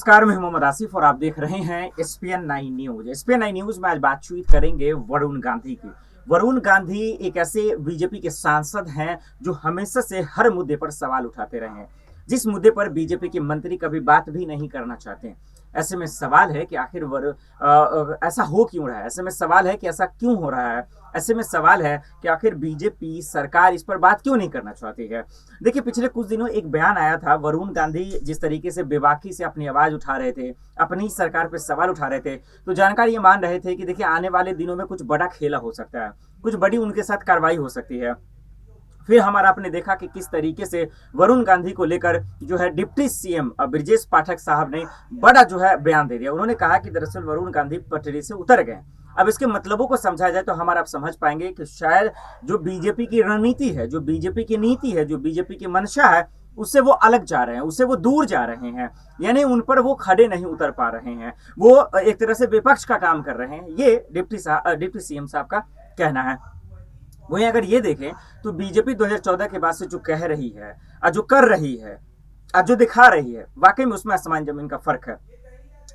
नमस्कार, मैं मोहम्मद आसिफ और आप देख रहे हैं SPN9 न्यूज। SPN9 न्यूज में आज बातचीत करेंगे वरुण गांधी की। वरुण गांधी एक ऐसे बीजेपी के सांसद हैं जो हमेशा से हर मुद्दे पर सवाल उठाते रहे हैं, जिस मुद्दे पर बीजेपी के मंत्री कभी बात भी नहीं करना चाहते। ऐसे में सवाल है कि आखिर ऐसा हो क्यों रहा है। ऐसे में सवाल है कि ऐसा क्यों हो रहा है। ऐसे में सवाल है कि आखिर बीजेपी सरकार इस पर बात क्यों नहीं करना चाहती है। देखिए, पिछले कुछ दिनों एक बयान आया था। वरुण गांधी जिस तरीके से बेबाकी से अपनी आवाज उठा रहे थे, अपनी सरकार पर सवाल उठा रहे थे, तो जानकार ये मान रहे थे कि देखिए आने वाले दिनों में कुछ बड़ा खेला हो सकता है, कुछ बड़ी उनके साथ कार्रवाई हो सकती है। फिर हमारा आपने देखा कि किस तरीके से वरुण गांधी को लेकर जो है डिप्टी सीएम ब्रजेश पाठक साहब ने बड़ा जो है बयान दे दिया। उन्होंने कहा कि दरअसल वरुण गांधी पटरी से उतर गए। अब इसके मतलबों को समझा जाए तो हमारा आप समझ पाएंगे कि शायद जो बीजेपी की रणनीति है, जो बीजेपी की नीति है, जो बीजेपी की मंशा है, उससे वो अलग जा रहे हैं, उससे वो दूर जा रहे हैं। यानी उन पर वो खड़े नहीं उतर पा रहे हैं, वो एक तरह से विपक्ष का काम कर रहे हैं। ये डिप्टी सीएम साहब का कहना है। वहीं अगर ये देखें तो बीजेपी 2014 के बाद से जो कह रही है, जो कर रही है, जो दिखा रही है, वाकई में उसमें आसमान जमीन का फर्क है।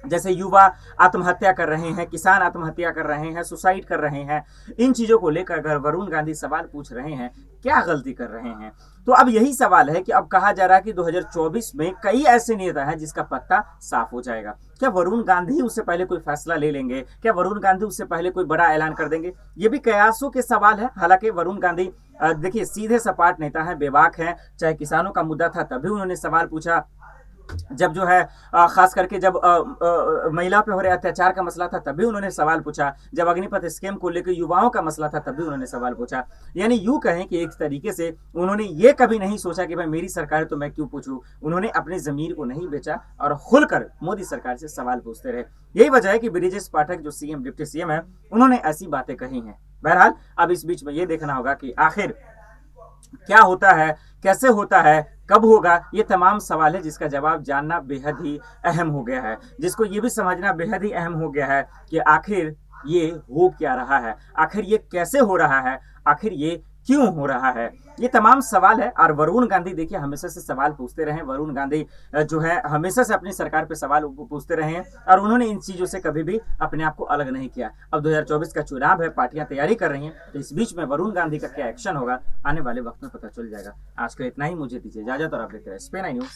जैसे युवा आत्महत्या कर रहे हैं, किसान आत्महत्या कर रहे हैं, सुसाइड कर रहे हैं, इन चीजों को लेकर अगर वरुण गांधी सवाल पूछ रहे हैं, क्या गलती कर रहे हैं। तो अब यही सवाल है कि अब कहा जा रहा है कि 2024 में कई ऐसे नेता हैं जिसका पत्ता साफ हो जाएगा। क्या वरुण गांधी उससे पहले कोई फैसला ले लेंगे? क्या वरुण गांधी उससे पहले कोई बड़ा ऐलान कर देंगे? ये भी कयासों के सवाल है। हालांकि वरुण गांधी देखिए सीधे सपाट नेता है, बेबाक है। चाहे किसानों का मुद्दा था तभी उन्होंने सवाल पूछा, जब जो है खास करके जब महिला पे हो रहे अत्याचार का मसला था तभी उन्होंने सवाल पूछा, जब अग्निपथ स्कीम को लेकर युवाओं का मसला था तभी उन्होंने सवाल पूछा। यानी यूं कहें कि एक तरीके से उन्होंने ये कभी नहीं सोचा कि भाई मेरी सरकार है तो मैं क्यों पूछूं। उन्होंने अपनी जमीर को नहीं बेचा और खुलकर मोदी सरकार से सवाल पूछते रहे। यही वजह है कि ब्रजेश पाठक जो सीएम डिप्टी सीएम है, उन्होंने ऐसी बातें कही हैं। बहरहाल अब इस बीच में ये देखना होगा कि आखिर क्या होता है, कैसे होता है, कब होगा। ये तमाम सवाल है जिसका जवाब जानना बेहद ही अहम हो गया है, जिसको ये भी समझना बेहद ही अहम हो गया है कि आखिर ये हो क्या रहा है, आखिर ये कैसे हो रहा है, आखिर ये क्यों हो रहा है। ये तमाम सवाल है। और वरुण गांधी देखिए हमेशा से सवाल पूछते रहे। वरुण गांधी जो है हमेशा से अपनी सरकार पे सवाल पूछते रहे हैं और उन्होंने इन चीजों से कभी भी अपने आप को अलग नहीं किया। अब 2024 का चुनाव है, पार्टियां तैयारी कर रही हैं, तो इस बीच में वरुण गांधी का क्या एक्शन होगा आने वाले वक्त में पता चल जाएगा। आज का इतना ही, मुझे दीजिए इजाजत और आप देखते रहे SPN9 न्यूज।